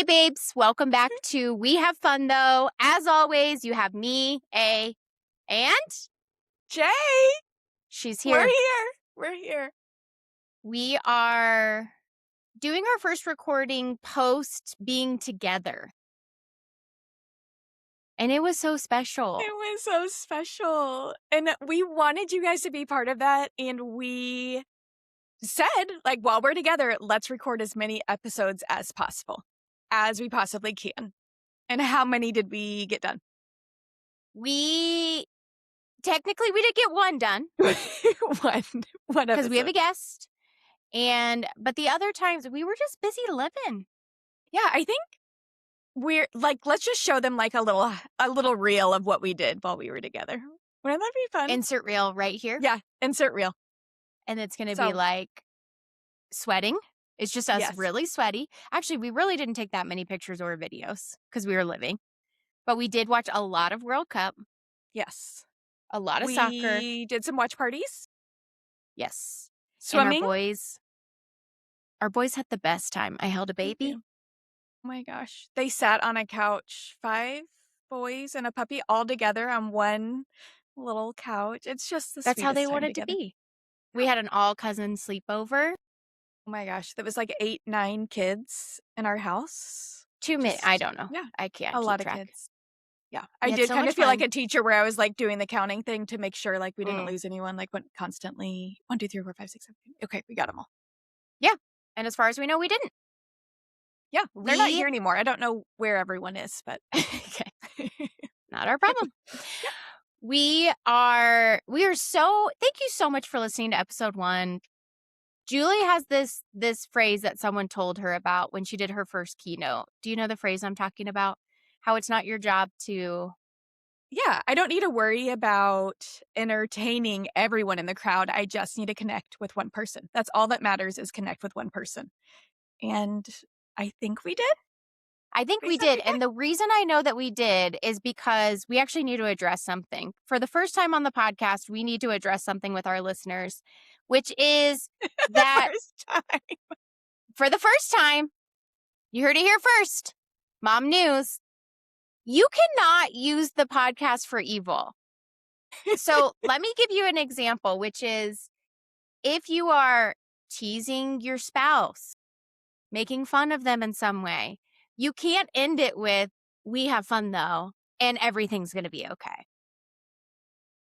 Hey, babes. Welcome back to We Have Fun Tho. As always, you have me, A, and Jay, she's we're here. here. We're here. We are doing our first recording post being together. And it was so special. It was so special. And we wanted you guys to be part of that. And we said, like, while we're together, let's record as many episodes as possible, as we possibly can. And how many did we get done? Technically, we did get one done. One Because we have episode. a guest. But the other times, we were just busy living. Yeah, I think we're like, let's just show them like a little reel of what we did while we were together. Wouldn't that be fun? Insert reel right here. Yeah, insert reel. And it's going to be like sweating. It's just us really sweaty. Actually, we really didn't take that many pictures or videos because we were living. But we did watch a lot of World Cup. Yes. A lot of soccer. We did some watch parties. Yes. Swimming. And our boys had the best time. I held a baby. Oh my gosh. They sat on a couch, 5 boys and a puppy all together on one little couch. It's just the That's how they sweetest time wanted together. to be. We had an all-cousin sleepover. Oh my gosh. That was like 8, 9 kids in our house. I don't know. Yeah. I can't A keep lot track. of kids. Yeah. I did kind of feel like a teacher where I was like doing the counting thing to make sure like we didn't lose anyone. Like went constantly 1, 2, 3, 4, 5, 6, 7. Okay, we got them all. Yeah. And as far as we know, we didn't. Yeah. They're not here anymore. I don't know where everyone is, but okay. Not our problem. We are so, thank you so much for listening to episode 1. Julie has this phrase that someone told her about when she did her first keynote. Do you know the phrase I'm talking about? How it's not your job to... Yeah, I don't need to worry about entertaining everyone in the crowd. I just need to connect with one person. That's all that matters, is connect with one person. And I think we did. I think we did. And the reason I know that we did is because we actually need to address something. For the first time on the podcast, we need to address something with our listeners, which is that for the first time, you heard it here first, Mom News, you cannot use the podcast for evil. So let me give you an example, which is if you are teasing your spouse, making fun of them in some way, you can't end it with, we have fun though, and everything's going to be okay.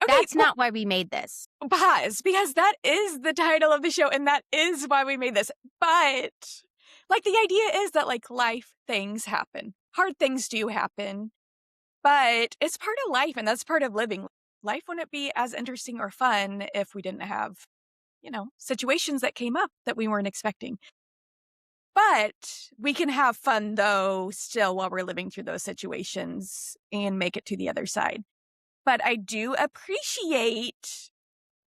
That's not why we made this. Pause, because that is the title of the show, and that is why we made this. But, like, the idea is that, like, life things happen. Hard things do happen. But it's part of life, and that's part of living. Life wouldn't be as interesting or fun if we didn't have, situations that came up that we weren't expecting. But we can have fun, though, still while we're living through those situations and make it to the other side. But I do appreciate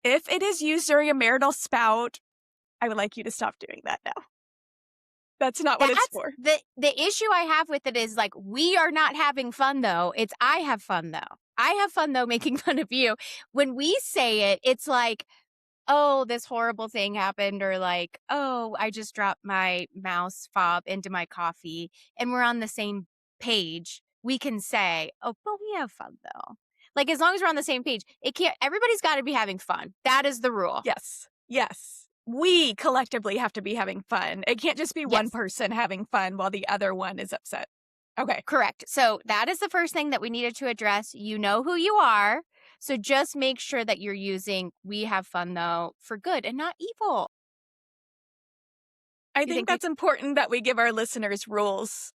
if it is used during a marital spout, I would like you to stop doing that now. That's not what it's for. The issue I have with it is like, we are not having fun though. It's I have fun though. I have fun though making fun of you. When we say it, it's like, oh, this horrible thing happened, or like, oh, I just dropped my mouse fob into my coffee, and we're on the same page. We can say, oh, but we have fun though. Like, as long as we're on the same page, everybody's got to be having fun. That is the rule. Yes. We collectively have to be having fun. It can't just be one person having fun while the other one is upset. Okay. Correct. So that is the first thing that we needed to address. You know who you are. So just make sure that you're using we have fun though for good and not evil. I think that's important that we give our listeners rules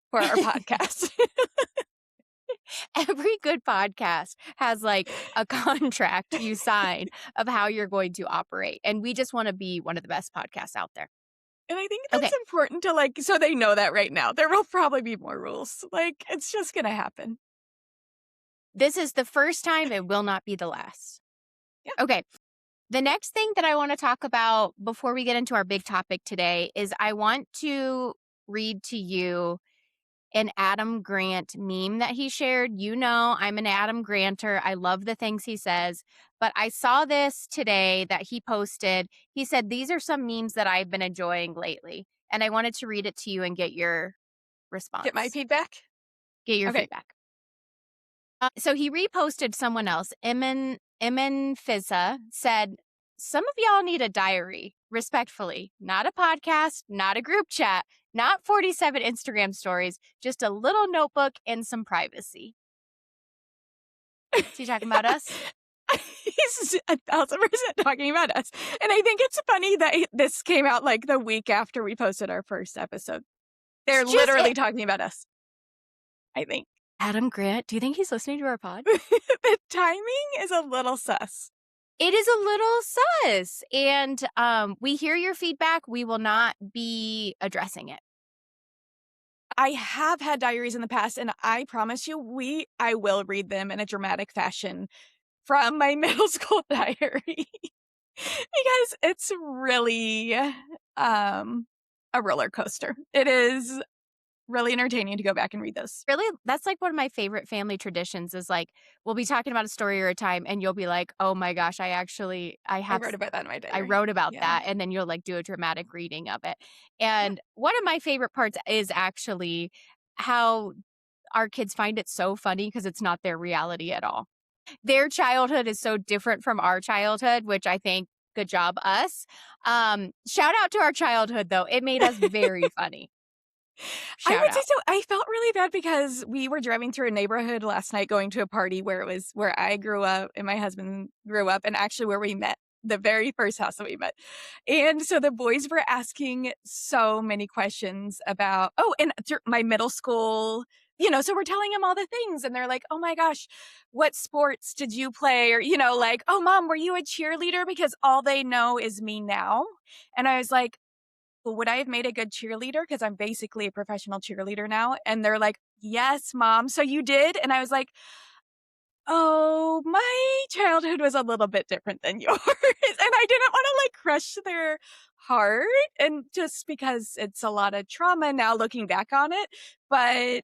for our podcast. Every good podcast has like a contract you sign of how you're going to operate. And we just want to be one of the best podcasts out there. And I think that's important to like, so they know that right now. There will probably be more rules. Like, it's just going to happen. This is the first time. It will not be the last. Yeah. Okay. The next thing that I want to talk about before we get into our big topic today is I want to read to you an Adam Grant meme that he shared. You know, I'm an Adam Granter. I love the things he says. But I saw this today that he posted. He said, these are some memes that I've been enjoying lately. And I wanted to read it to you and get your response. Get my feedback? Get your Okay. feedback. So he reposted someone else. Emin Fizza said, some of y'all need a diary, respectfully. Not a podcast, not a group chat, not 47 Instagram stories, just a little notebook and some privacy. Is he talking about us? He's 1,000% talking about us. And I think it's funny that this came out like the week after we posted our first episode. They're literally talking about us, I think. Adam Grant, do you think he's listening to our pod? The timing is a little sus. It is a little sus. And we hear your feedback. We will not be addressing it. I have had diaries in the past, and I promise you, I will read them in a dramatic fashion from my middle school diary. Because it's really a roller coaster. It is really entertaining to go back and read those. Really, that's like one of my favorite family traditions is like, we'll be talking about a story or a time and you'll be like, oh my gosh, I wrote about that in my diary. I wrote about that. And then you'll like do a dramatic reading of it. And one of my favorite parts is actually how our kids find it so funny because it's not their reality at all. Their childhood is so different from our childhood, which I think, good job, us. Shout out to our childhood, though. It made us very funny. I would say so. I felt really bad because we were driving through a neighborhood last night going to a party where it was where I grew up and my husband grew up and actually where we met, the very first house that we met. And so the boys were asking so many questions about, and my middle school, so we're telling them all the things and they're like, oh my gosh, what sports did you play? Or, like, oh mom, were you a cheerleader? Because all they know is me now. And I was like, well, would I have made a good cheerleader? Because I'm basically a professional cheerleader now. And they're like, yes, mom. So you did? And I was like, oh, my childhood was a little bit different than yours. And I didn't want to like crush their heart. And just because it's a lot of trauma now looking back on it. But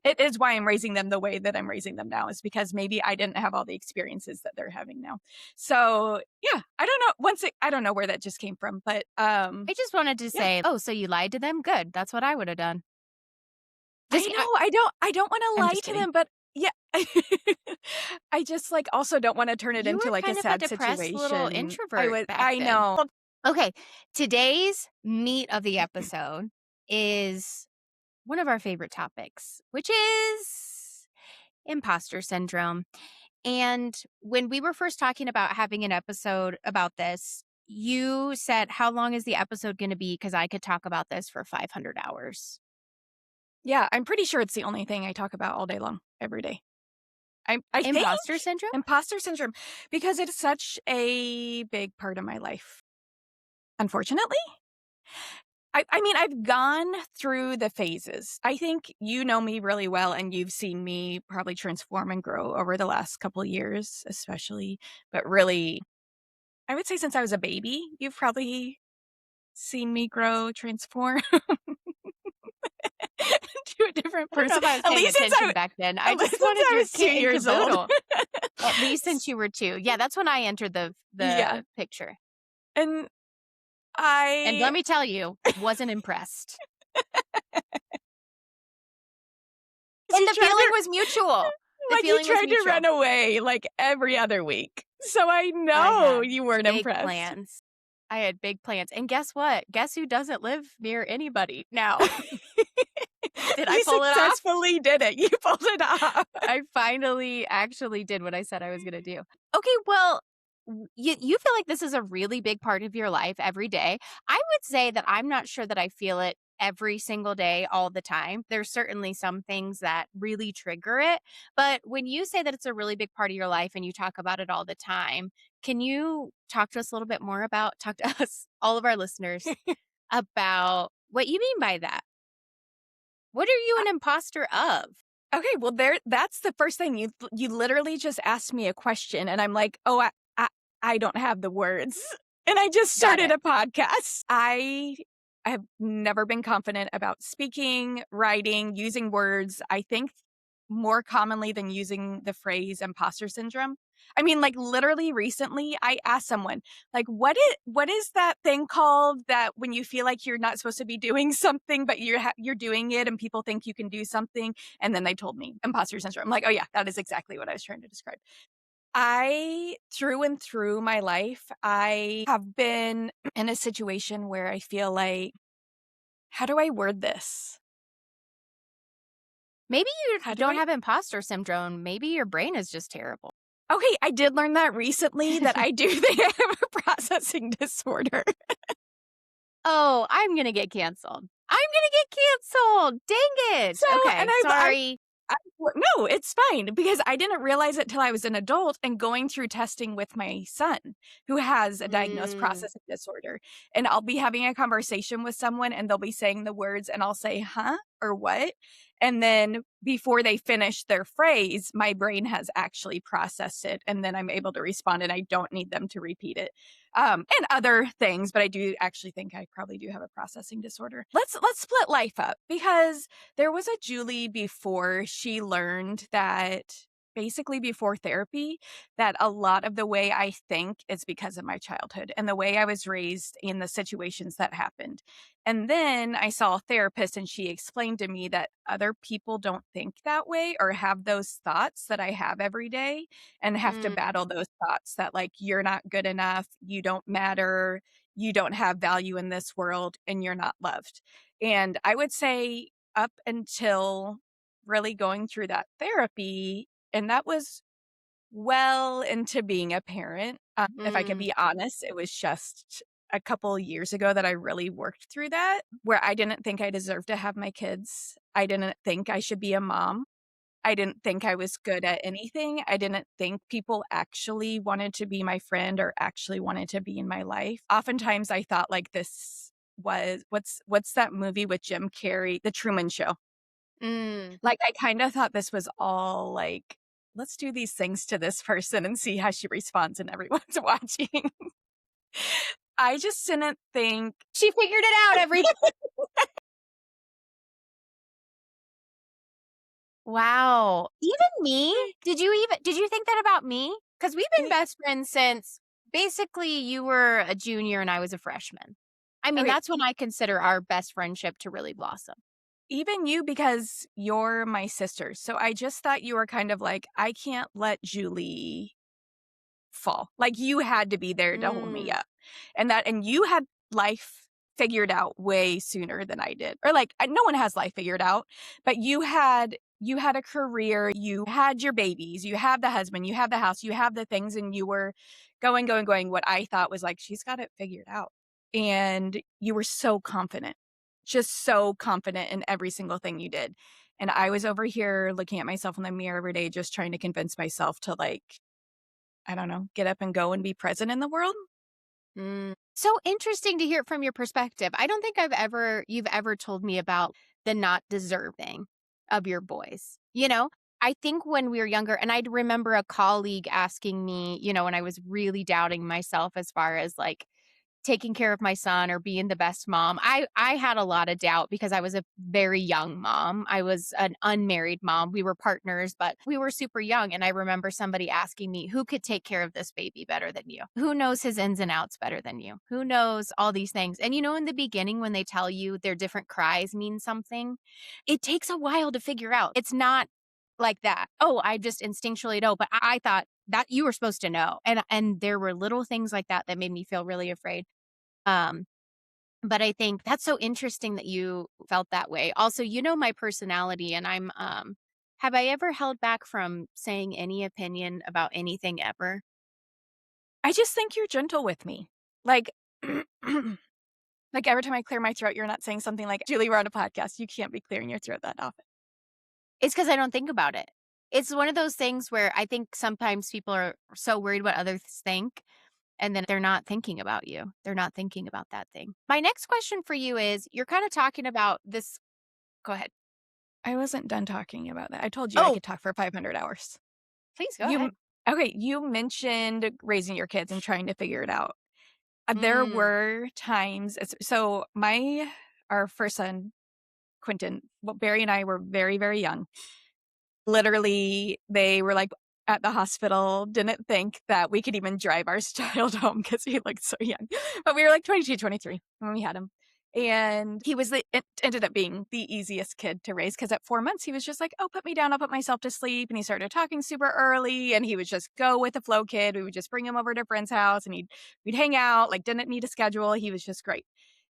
it is why I'm raising them the way that I'm raising them now, is because maybe I didn't have all the experiences that they're having now. So yeah, I don't know. I don't know where that just came from, but I just wanted to say, oh, so you lied to them? Good. That's what I would have done. I don't want to lie to them, but yeah, I just like also don't want to turn it into like a sad situation. Little introvert. I know. Okay, today's meat of the episode is one of our favorite topics, which is imposter syndrome. And when we were first talking about having an episode about this, you said, how long is the episode going to be? Because I could talk about this for 500 hours. Yeah, I'm pretty sure it's the only thing I talk about all day long, every day. I think imposter syndrome? Imposter syndrome, because it's such a big part of my life. Unfortunately. I mean, I've gone through the phases. I think you know me really well, and you've seen me probably transform and grow over the last couple of years, especially. But really, I would say since I was a baby, you've probably seen me grow, transform. To a different person. I was paying attention back then. I just wanted I was 2 years old. At least since you were 2. Yeah, that's when I entered the picture. And let me tell you, wasn't impressed. And the feeling was mutual. Like you tried to run away like every other week. So I know you weren't impressed. Plans. I had big plans. And guess what? Guess who doesn't live near anybody now? Did I pull it off? You successfully did it. You pulled it off. I finally actually did what I said I was going to do. Okay, well, you feel like this is a really big part of your life every day. I would say that I'm not sure that I feel it every single day all the time. There's certainly some things that really trigger it. But when you say that it's a really big part of your life and you talk about it all the time, can you talk to us a little bit more talk to us, all of our listeners, about what you mean by that? What are you an imposter of? Okay, well, that's the first thing. You literally just asked me a question, and I'm like, oh, I don't have the words. And I just started a podcast. I have never been confident about speaking, writing, using words. I think more commonly than using the phrase imposter syndrome. I mean, like, literally recently, I asked someone, like, what is that thing called that when you feel like you're not supposed to be doing something, but you're doing it and people think you can do something? And then they told me imposter syndrome. I'm like, oh yeah, that is exactly what I was trying to describe. I, through and through my life, I have been in a situation where I feel like, how do I word this? Maybe you How do don't I have imposter syndrome. Maybe your brain is just terrible. Okay, I did learn that recently that I do think I have a processing disorder. Oh, I'm gonna get canceled. I'm gonna get canceled. Dang it. So, and Okay, sorry. no, it's fine because I didn't realize it till I was an adult and going through testing with my son who has a diagnosed Mm, processing disorder. And I'll be having a conversation with someone and they'll be saying the words and I'll say, huh? Or what? And then before they finish their phrase, my brain has actually processed it and then I'm able to respond and I don't need them to repeat it. And other things, but I do actually think I probably do have a processing disorder. Let's split life up because there was a Julie before she learned that basically before therapy that a lot of the way I think is because of my childhood and the way I was raised in the situations that happened. And then I saw a therapist and she explained to me that other people don't think that way or have those thoughts that I have every day and have to mm, battle those thoughts that like you're not good enough, you don't matter, you don't have value in this world and you're not loved. And I would say up until really going through that therapy, and that was well into being a parent. If I could mm, be honest, it was just a couple years ago that I really worked through that, where I didn't think I deserved to have my kids. I didn't think I should be a mom. I didn't think I was good at anything. I didn't think people actually wanted to be my friend or actually wanted to be in my life. Oftentimes I thought like this was what's that movie with Jim Carrey, The Truman Show. mm. Like I kind of thought this was all like let's do these things to this person and see how she responds and everyone's watching. I just didn't think She figured it out, every Wow. Even me? Did you think that about me? Because we've been like best friends since basically you were a junior and I was a freshman. I mean, okay, that's when I consider our best friendship to really blossom. even you because you're my sister. So I just thought you were kind of like I can't let Julie fall. Like you had to be there to hold me Mm, up. And you had life figured out way sooner than I did. Or like no one has life figured out, but you had a career, you had your babies, you have the husband, you have the house, you have the things and you were going what I thought was like she's got it figured out. And you were so confident. Just so confident in every single thing you did. And I was over here looking at myself in the mirror every day just trying to convince myself to like I don't know, get up and go and be present in the world? mm. So interesting to hear it from your perspective. I don't think you've ever told me about the not deserving of your boys. I think when we were younger, and I'd remember a colleague asking me, when I was really doubting myself as far as like taking care of my son or being the best mom. I had a lot of doubt because I was a very young mom. I was an unmarried mom. We were partners, but we were super young. And I remember somebody asking me, who could take care of this baby better than you? Who knows his ins and outs better than you? Who knows all these things? And in the beginning, when they tell you their different cries mean something, it takes a while to figure out. It's not like that. Oh, I just instinctually know, but I thought that you were supposed to know. And there were little things like that that made me feel really afraid. Um, but I think that's so interesting that you felt that way. Also, my personality and have I ever held back from saying any opinion about anything ever? I just think you're gentle with me. Like, like every time I clear my throat, you're not saying something like, Julie, we're on a podcast. You can't be clearing your throat that often. It's because I don't think about it. It's one of those things where I think sometimes people are so worried what others think, and then they're not thinking about you. They're not thinking about that thing. My next question for you is you're kind of talking about this. Go ahead. I wasn't done talking about that. I told you I Oh, could talk for 500 hours. please go You, ahead. okay, you mentioned raising your kids and trying to figure it out. There Mm, were times, so our first son, Quentin, well, Barry and I were very, very young. Literally, they were, like, at the hospital, didn't think that we could even drive our child home because he looked so young. But we were, like, 22, 23 when we had him. And he was it ended up being the easiest kid to raise because at 4 months, he was just like, "Oh, put me down, I'll put myself to sleep," and he started talking super early, and he would just go with the flow kid. We would just bring him over to a friend's house, and we'd hang out, like, didn't need a schedule. He was just great.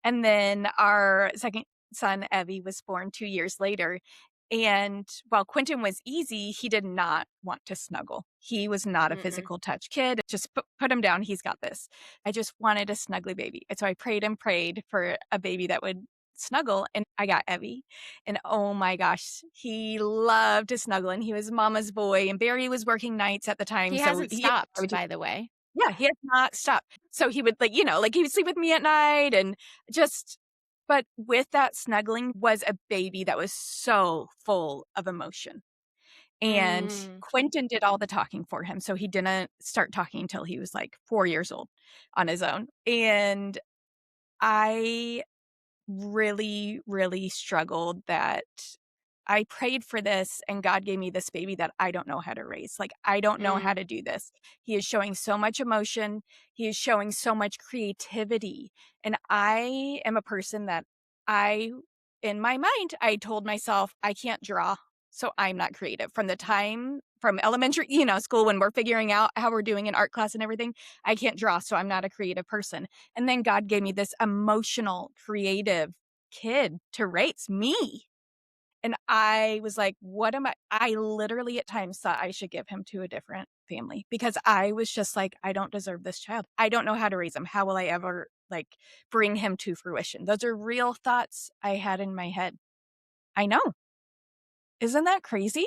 And then our second son, Evie, was born 2 years later, and while Quentin was easy, he did not want to snuggle. He was not a Mm-mm. physical touch kid. Just put him down. He's got this. I just wanted a snuggly baby. And so I prayed and prayed for a baby that would snuggle. And I got Evie. And oh my gosh, he loved to snuggle. And he was mama's boy. And Barry was working nights at the time. He So hasn't I stopped, would just, by the way. yeah, he has not stopped. So he would like he would sleep with me at night and just but with that snuggling was a baby that was so full of emotion. And Mm. Quentin did all the talking for him. So he didn't start talking until he was like 4 years old on his own. And I really, really struggled that I prayed for this and God gave me this baby that I don't know how to raise. Like, I don't know how Mm. to do this. He is showing so much emotion. He is showing so much creativity. And I am a person that in my mind, I told myself, I can't draw. So I'm not creative. From elementary, school, when we're figuring out how we're doing in art class and everything, I can't draw. So I'm not a creative person. And then God gave me this emotional, creative kid to raise me. And I was like, what am I literally at times thought I should give him to a different family because I was just like, I don't deserve this child. I don't know how to raise him. How will I ever like bring him to fruition? Those are real thoughts I had in my head. I know. Isn't that crazy?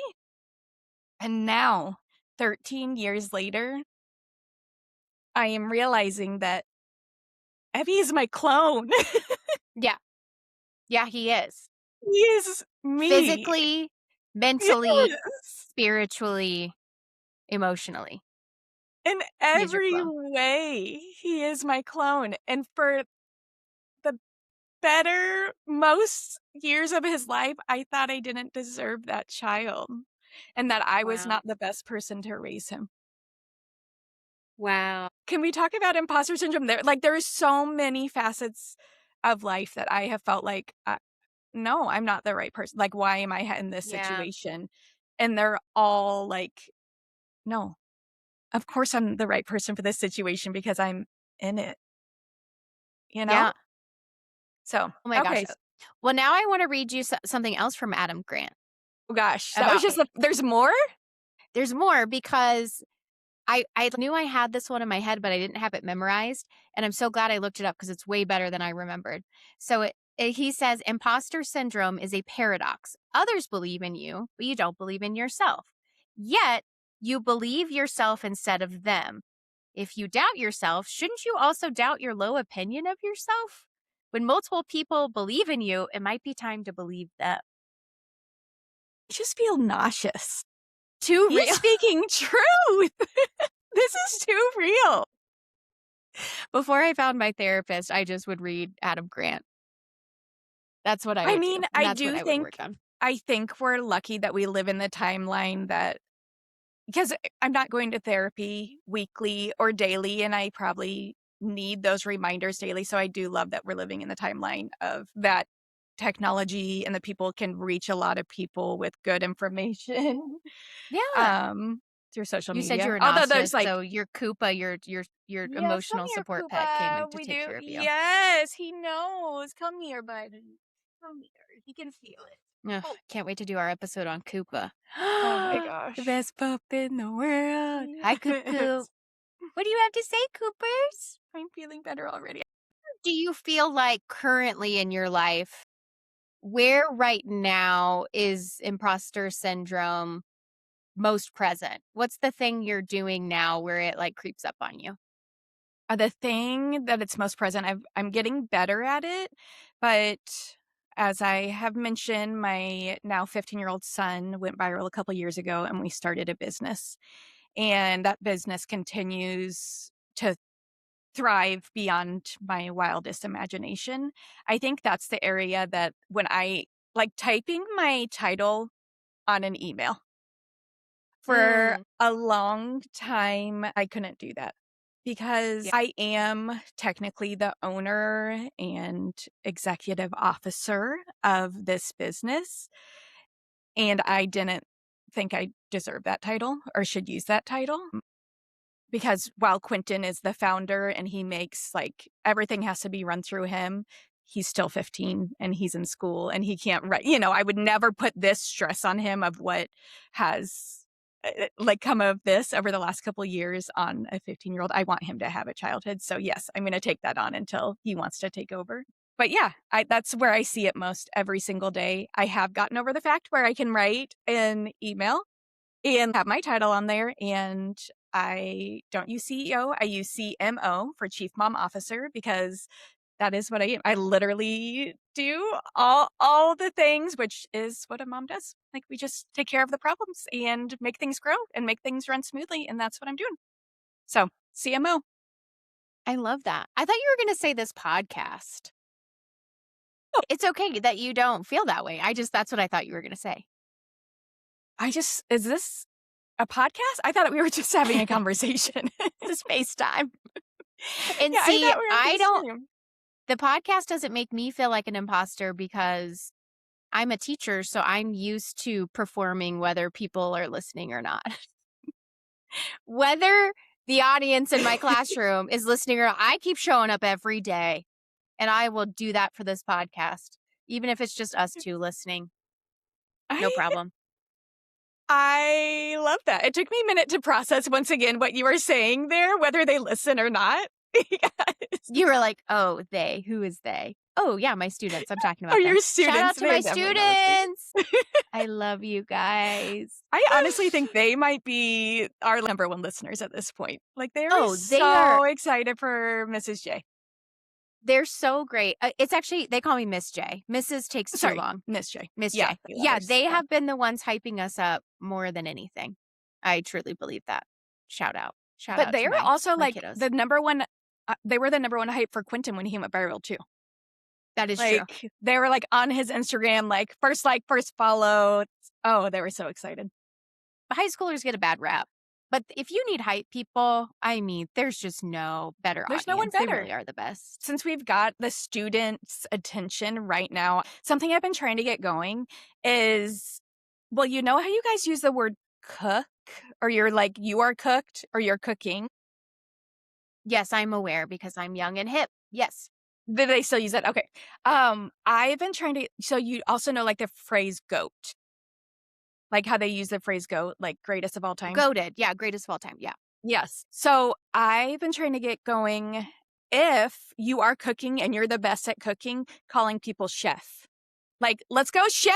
And now, 13 years later, I am realizing that Evie is my clone. Yeah. Yeah, he is. He is me. Physically, mentally, Yes. spiritually, emotionally. In He is your every clone. way, he is my clone. And for the better most years of his life, I thought I didn't deserve that child and that I was Wow. not the best person to raise him. Wow. Can we talk about imposter syndrome? There are so many facets of life that I have felt like, no, I'm not the right person. Like, why am I in this Yeah. situation? And they're all like, no, of course I'm the right person for this situation because I'm in it, you know? Yeah. So, Oh my gosh. okay. Well, now I want to read you something else from Adam Grant Oh gosh, that was about just me. there's more? There's more because I knew I had this one in my head, but I didn't have it memorized. And I'm so glad I looked it up because it's way better than I remembered. So he says imposter syndrome is a paradox. Others believe in you, but you don't believe in yourself. Yet you believe yourself instead of them. If you doubt yourself, shouldn't you also doubt your low opinion of yourself? When multiple people believe in you, it might be time to believe them. I just feel nauseous. Too He's real. speaking truth. This is too real. Before I found my therapist, I just would read Adam Grant. That's what I I would do, mean, and that's what I would work on. I think we're lucky that we live in the timeline that because I'm not going to therapy weekly or daily, and I probably need those reminders daily. So I do love that we're living in the timeline of that technology and that people can reach a lot of people with good information Yeah. um through social You said you media. were Although there's nauseous, like, so your Koopa, your yes, come emotional here, support pet came in Koopa. to We take do. care of you. Yes, he knows. Come here, buddy. Come here. He can feel it. Ugh, Oh, can't wait to do our episode on Koopa. oh my The gosh. best pup in the world. Hi, Coop Coop. Yes. What do you have to say, Coopers? I'm feeling better already. Do you feel like currently in your life, where right now is imposter syndrome most present? What's the thing you're doing now where it like creeps up on you? The thing that it's most present, I'm getting better at it, but as I have mentioned, my now 15-year-old son went viral a couple years ago and we started a business. And that business continues to thrive beyond my wildest imagination. I think that's the area that when I like typing my title on an email. For a long time, I couldn't do that because Yeah. I am technically the owner and executive officer of this business, and I didn't think I deserved that title or should use that title. Because while Quentin is the founder and he makes like everything has to be run through him, he's still 15 and he's in school and he can't write. I would never put this stress on him of what has like come of this over the last couple of years on a 15-year-old. I want him to have a childhood. So yes, I'm going to take that on until he wants to take over. But yeah, that's where I see it most every single day. I have gotten over the fact where I can write an email and have my title on there, and I don't use CEO. I use CMO for Chief Mom Officer because that is what I am. I literally do all the things, which is what a mom does. Like we just take care of the problems and make things grow and make things run smoothly, and that's what I'm doing. So CMO. I love that. I thought you were going to say this podcast. It's okay that you don't feel that way. That's what I thought you were going to say. Is this a podcast? I thought we were just having a conversation. It's FaceTime. And Yeah, see, I thought we were I don't, FaceTime. the podcast doesn't make me feel like an imposter because I'm a teacher, so I'm used to performing whether people are listening or not. Whether the audience in my classroom is listening or not, I keep showing up every day, and I will do that for this podcast, even if it's just us two listening. No problem. I love that. It took me a minute to process once again what you were saying there, whether they listen or not. Yes. You were like, "Oh, they. Who is they?" Oh, yeah, my students. I'm talking about Oh, them. your Shout out students. to They're my definitely not listening. students. I love you guys. I honestly think they might be our number one listeners at this point. Like they're Oh, they so are. excited for Mrs. J. They're so great. It's actually, they call me Miss J. Mrs. takes too Sorry, long. Miss J. Miss Yeah, J. three Yeah, letters. they Yeah. have been the ones hyping us up more than anything. I truly believe that. Shout out. Shout But out they to were also my like kiddos. the number one. They were the number one hype for Quentin when he went viral too. That is true. Like they were like on his Instagram, like, first follow. Oh, they were so excited. High schoolers get a bad rap. But if you need hype people, I mean, there's just no better There's audience. no one They better. really are the best. Since we've got the students' attention right now, something I've been trying to get going is, well, you know how you guys use the word cook, or you're like, you are cooked, or you're cooking. Yes, I'm aware because I'm young and hip. Yes. Do they still use that? Okay. I've been trying to, so you also know like the phrase goat, like how they use the phrase goat, like greatest of all time. Goated. Yeah, greatest of all time. Yeah. Yes. So I've been trying to get going, if you are cooking and you're the best at cooking, calling people chef. Like, let's go, chef!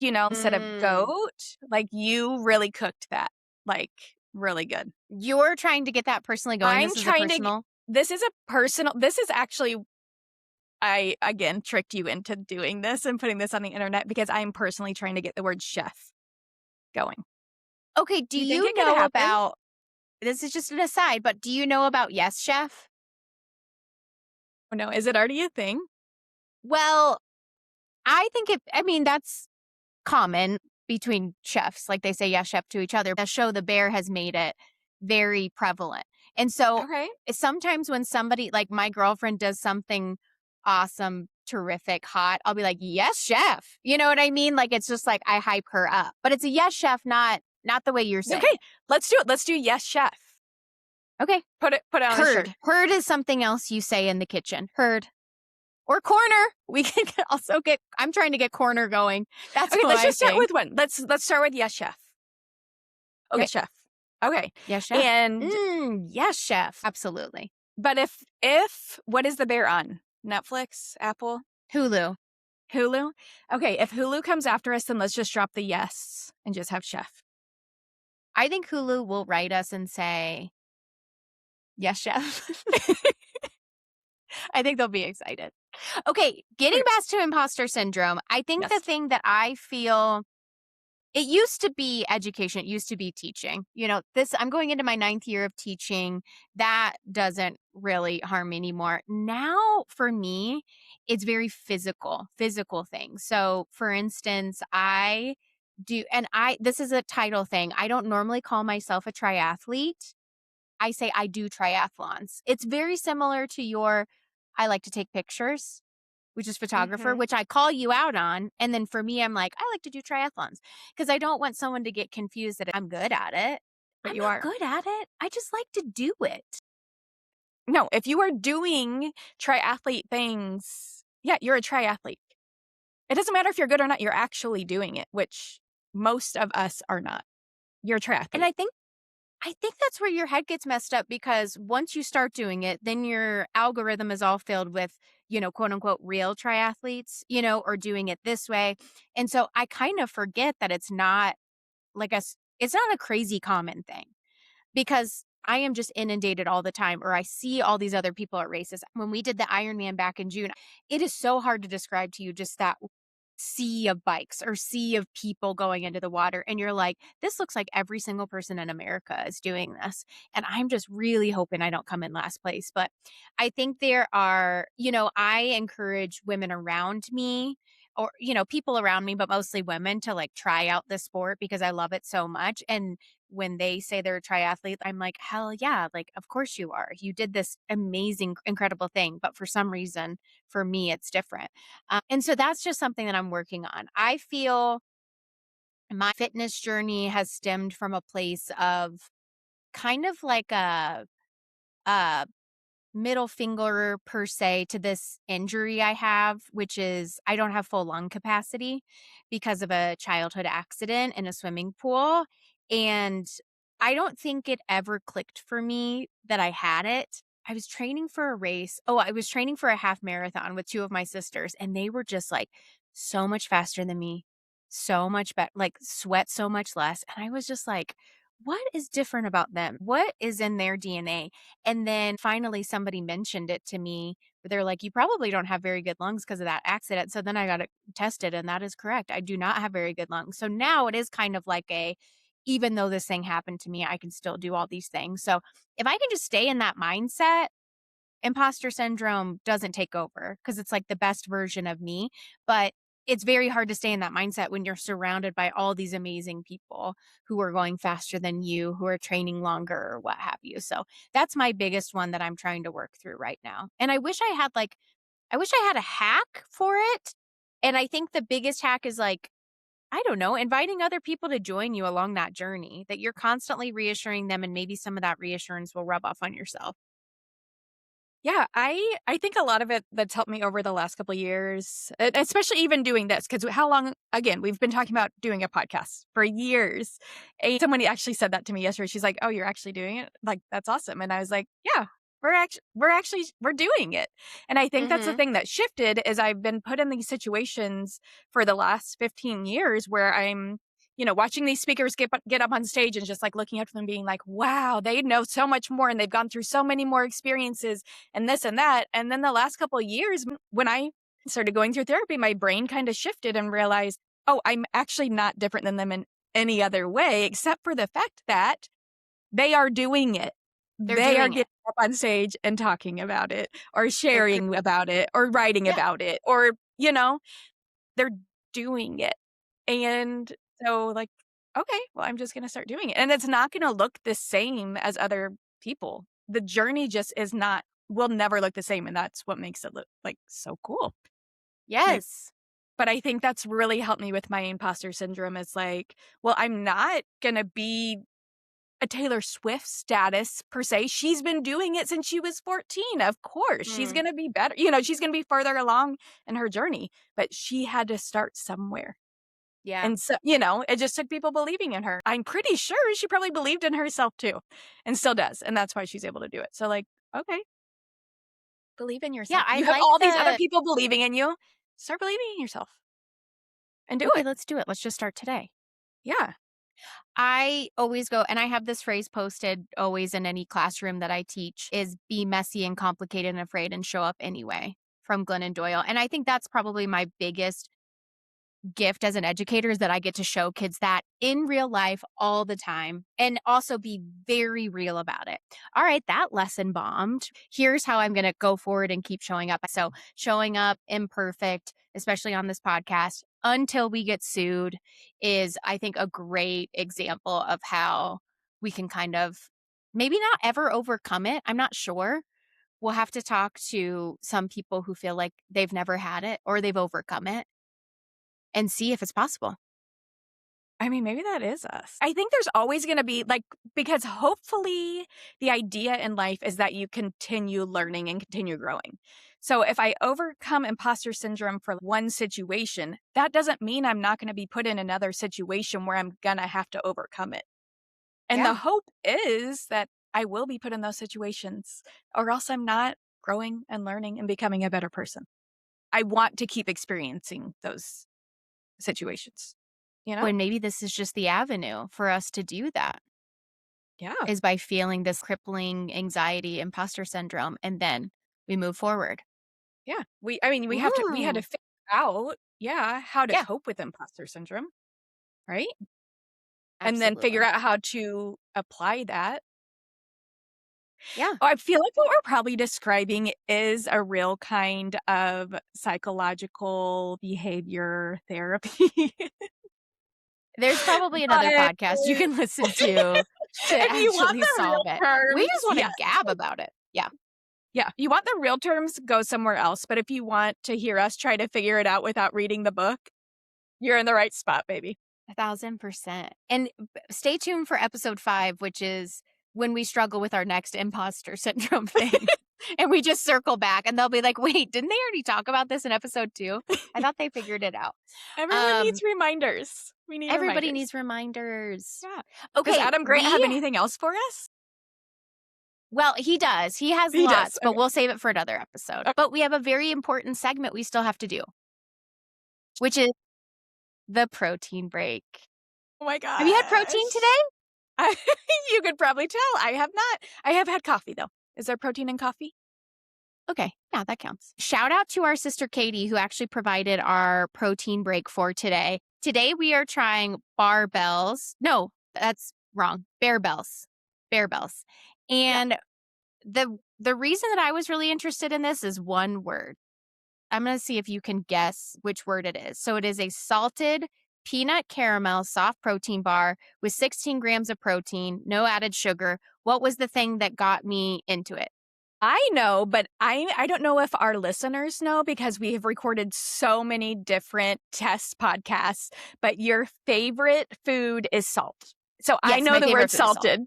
Instead of goat, like you really cooked that. Like, really good. You're trying to get that personally going. This is actually, I again tricked you into doing this and putting this on the internet because I'm personally trying to get the word chef going. Okay, do think you it could know happen? about, this is just an aside, but do you know about Yes Chef? Oh no, is it already a thing? Well, I think that's common between chefs. Like they say yes chef to each other. The show The Bear has made it very prevalent. And so Okay. sometimes when somebody, like my girlfriend does something awesome, terrific, hot, I'll be like, yes, chef. You know what I mean? Like, it's just like I hype her up. But it's a yes, chef, not the way you're saying. Okay, let's do it. Let's do yes, chef. Okay. Put it on a shirt. Heard is something else you say in the kitchen. Heard. Or corner. We can also get, I'm trying to get corner going. That's Okay, what let's I just start think. with one. Let's start with yes, chef. Okay. Yes, chef. Okay. Yes, chef. And yes, chef. Absolutely. but if what is the bear on? Netflix, Apple, Hulu. Okay, if Hulu comes after us, then let's just drop the yes and just have chef. I think Hulu will write us and say, yes, chef. I think they'll be excited. Okay, getting back to imposter syndrome, I think the thing that I feel, it used to be education, it used to be teaching. I'm going into my 9th year of teaching. That doesn't really harm me anymore. Now, for me, it's very physical things. So, for instance, I this is a title thing. I don't normally call myself a triathlete. I say I do triathlons. It's very similar to your I like to take pictures, which is photographer, Mhm. which I call you out on. And then for me, I'm like, I like to do triathlons because I don't want someone to get confused that I'm good at it. But I'm you not are. good at it. I just like to do it. No, if you are doing triathlete things, yeah, you're a triathlete. It doesn't matter if you're good or not, you're actually doing it, which most of us are not. You're a And triathlete. I think that's where your head gets messed up because once you start doing it, then your algorithm is all filled with, quote unquote, real triathletes, or doing it this way. And so I kind of forget that it's not it's not a crazy common thing because I am just inundated all the time or I see all these other people at races. When we did the Ironman back in June, it is so hard to describe to you just that sea of bikes or sea of people going into the water. And you're like, this looks like every single person in America is doing this. And I'm just really hoping I don't come in last place. But I think there are, I encourage women around me or, people around me, but mostly women to like try out this sport because I love it so much. And when they say they're a triathlete, I'm like, hell yeah, like, of course you are. You did this amazing, incredible thing. But for some reason, for me, it's different. And so that's just something that I'm working on. I feel my fitness journey has stemmed from a place of kind of like a middle finger per se to this injury I have, which is I don't have full lung capacity because of a childhood accident in a swimming pool. And I don't think it ever clicked for me that I had it. I was training for a race. Oh, I was training for a half marathon with two of my sisters, and they were just like so much faster than me, so much better, like sweat so much less. And I was just like, what is different about them? What is in their DNA? And then finally somebody mentioned it to me where they're like, "You probably don't have very good lungs because of that accident." So then I got it tested and that is correct. I do not have very good lungs. So now it is kind of like even though this thing happened to me, I can still do all these things. So if I can just stay in that mindset, imposter syndrome doesn't take over because it's like the best version of me. But it's very hard to stay in that mindset when you're surrounded by all these amazing people who are going faster than you, who are training longer or what have you. So that's my biggest one that I'm trying to work through right now. And I wish I had a hack for it. And I think the biggest hack is like, I don't know, inviting other people to join you along that journey, that you're constantly reassuring them and maybe some of that reassurance will rub off on yourself. Yeah, I think a lot of it that's helped me over the last couple of years, especially even doing this, because how long again, we've been talking about doing a podcast for years. And someone actually said that to me yesterday. She's like, "Oh, you're actually doing it? Like, that's awesome." And I was like, "Yeah, we're doing it." And I think that's the Mhm. thing that shifted is I've been put in these situations for the last 15 years where I'm watching these speakers get up on stage and just like looking up to them being like, wow, they know so much more and they've gone through so many more experiences and this and that. And then the last couple of years, when I started going through therapy, my brain kind of shifted and realized, oh, I'm actually not different than them in any other way, except for the fact that they are doing it. They're They are doing getting it. up on stage and talking about it, or They're sharing about it, or writing Yeah. about it, or, they're doing it. And so, like, okay, well, I'm just going to start doing it. And it's not going to look the same as other people. The journey just is not, will never look the same. And that's what makes it look like so cool. Like, Yes. but I think that's really helped me with my imposter syndrome. It's like, well, I'm not going to be a Taylor Swift status per se. She's been doing it since she was 14. Of course, she's Mm. going to be better. She's going to be further along in her journey, but she had to start somewhere. Yeah. And so, it just took people believing in her. I'm pretty sure she probably believed in herself too and still does. And that's why she's able to do it. So, like, okay, believe in Yeah, yourself. I You have like all these other the people believing in you. Start believing in yourself and do okay, it. let's do it. Let's just start today. Yeah. I always go and I have this phrase posted always in any classroom that I teach is be messy and complicated and afraid and show up anyway from Glennon Doyle. And I think that's probably my biggest gift as an educator is that I get to show kids that in real life all the time and also be very real about it. All right, that lesson bombed. Here's how I'm going to go forward and keep showing up. So, showing up imperfect, especially on this podcast, until we get sued is, I think, a great example of how we can kind of maybe not ever overcome it. I'm not sure. We'll have to talk to some people who feel like they've never had it or they've overcome it and see if it's possible. I mean, maybe that is us. I think there's always going to be like, because hopefully the idea in life is that you continue learning and continue growing. So if I overcome imposter syndrome for one situation, that doesn't mean I'm not going to be put in another situation where I'm going to have to overcome it. And Yeah. the hope is that I will be put in those situations, or else I'm not growing and learning and becoming a better person. I want to keep experiencing those situations, you know? When maybe this is just the avenue for us to do that Yeah. is by feeling this crippling anxiety, imposter syndrome, and then we move forward. Yeah. We had to Ooh. figure out, how to Yeah, cope with imposter syndrome, right? And then figure absolutely. out how to apply that. Yeah. Oh, I feel like what we're probably describing is a real kind of psychological behavior therapy. There's probably another But podcast you can listen to if you want actually the real solve it. We terms, just want to gab about it. Yeah. yeah. You want the real terms, go somewhere else. But if you want to hear us try to figure it out without reading the book, you're in the right spot, baby. 1,000%. And stay tuned for episode 5, which is when we struggle with our next imposter syndrome thing. And we just circle back and they'll be like, wait, didn't they already talk about this in episode 2? I thought they figured it out. Everyone needs reminders. We need Everybody reminders. needs reminders. Yeah. Does Okay, Adam Grant have anything else for us? well, he does. He has He lots, does. but Okay. we'll save it for another episode. Okay. But we have a very important segment we still have to do, which is the protein break. Oh my gosh. Have you had protein today? You could probably tell. I have not. I have had coffee, though. Is there protein in coffee? Okay, yeah, that counts. Shout out to our sister Katie, who actually provided our protein break for today. Today we are trying barbells. No, that's wrong. Bear bells. Bear bells. And the reason that I was really interested in this is one word. I'm going to see if you can guess which word it is. So it is a salted peanut caramel soft protein bar with 16 grams of protein, no added sugar. What was the thing that got me into it? I know, but I don't know if our listeners know because we have recorded so many different test podcasts, but your favorite food is salt. So I Yes, know my the favorite word food is salt. salted.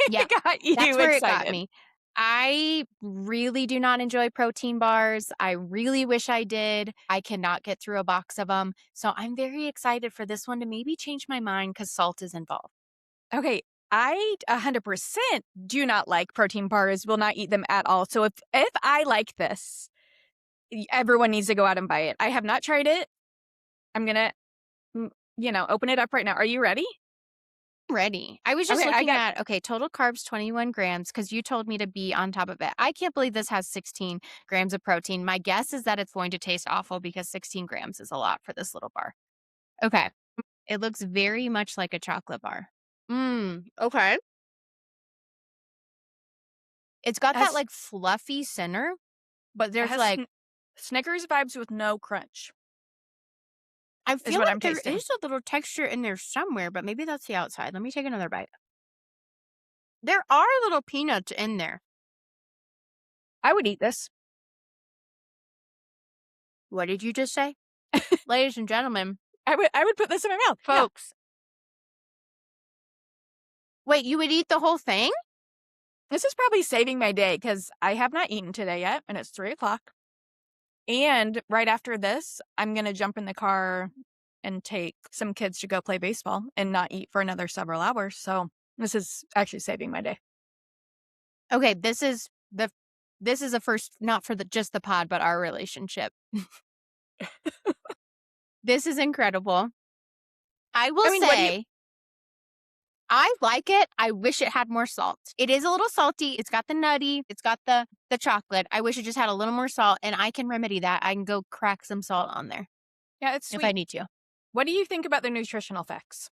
Yeah, It got you that's where excited. it got me. I really do not enjoy protein bars. I really wish I did. I cannot get through a box of them. So I'm very excited for this one to maybe change my mind because salt is involved. Okay, I 100% do not like protein bars, will not eat them at all. So if I like this, everyone needs to go out and buy it. I have not tried it. I'm going to, open it up right now. Are you ready? Ready. I was just Okay, looking at, total carbs 21 grams because you told me to be on top of it. I can't believe this has 16 grams of protein. My guess is that it's going to taste awful because 16 grams is a lot for this little bar. Okay. It looks very much like a chocolate bar. Okay. It's got that like fluffy center, but it there's has like, Snickers vibes with no crunch. I feel what like I'm there tasting. is a little texture in there somewhere, but maybe that's the outside. Let me take another bite. There are little peanuts in there. I would eat this. What did you just say? Ladies and gentlemen, I would put this in my mouth. Yeah. folks. Wait, you would eat the whole thing? This is probably saving my day because I have not eaten today yet, and it's 3:00. And right after this, I'm going to jump in the car and take some kids to go play baseball and not eat for another several hours. So this is actually saving my day. Okay, this is a first, not for just the pod, but our relationship. This is incredible. I will say, I like it. I wish it had more salt. It is a little salty. It's got the nutty. It's got the chocolate. I wish it just had a little more salt, and I can remedy that. I can go crack some salt on there. Yeah, it's sweet. If I need to. What do you think about the nutritional facts?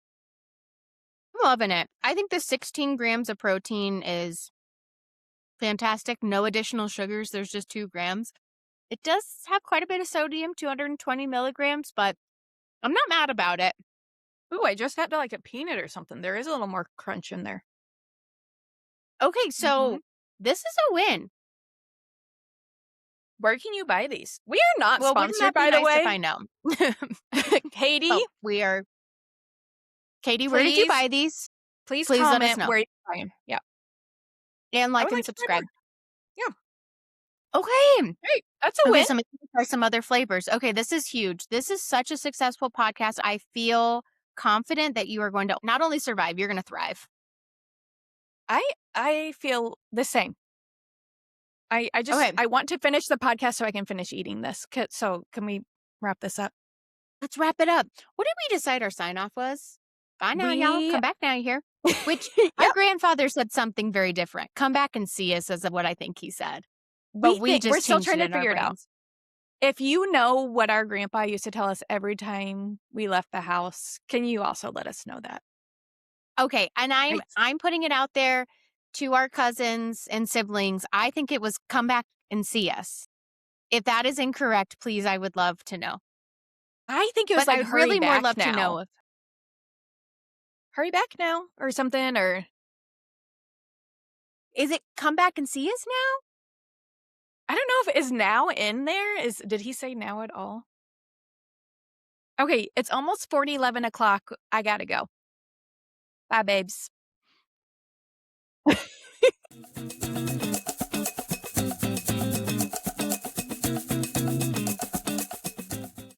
I'm loving it. I think the 16 grams of protein is fantastic. No additional sugars. There's just 2 grams. It does have quite a bit of sodium, 220 milligrams, but I'm not mad about it. Ooh, I just had to like a peanut or something. There is a little more crunch in there. Okay, Mhm. so this is a win. Where can you buy these? We are not Well, wouldn't sponsored, that be by the nice if way. I know? Katie, Oh, we are. Katie, where did you please, buy these? please Please let us comment know. where you buy them. Yeah, And I like would and like to try more. subscribe. Yeah, Okay. great. That's a Okay, win. so I'm gonna try some other flavors. Okay, this is huge. This is such a successful podcast. I feel confident that you are going to not only survive, you're going to thrive. I feel the same. Okay, I want to finish the podcast so I can finish eating this. So can we wrap this up? let's wrap it up. What did we decide our sign off was? Bye now, y'all. We Come back now, you hear? Which our yep. grandfather said something very different. Come back and see us, is what I think he said. But we We're just still changed trying it to in our figure it out. brains. If you know what our grandpa used to tell us every time we left the house, can you also let us know that? Okay, and I'm Right. I'm putting it out there to our cousins and siblings. I think it was come back and see us. If that is incorrect, please, I would love to know. I think it was But I like would hurry really more back love to now. know if Hurry back now or something or is it come back and see us now? I don't know if is now in there. Did he say now at all? Okay, it's almost 11 o'clock. I gotta go. Bye, babes.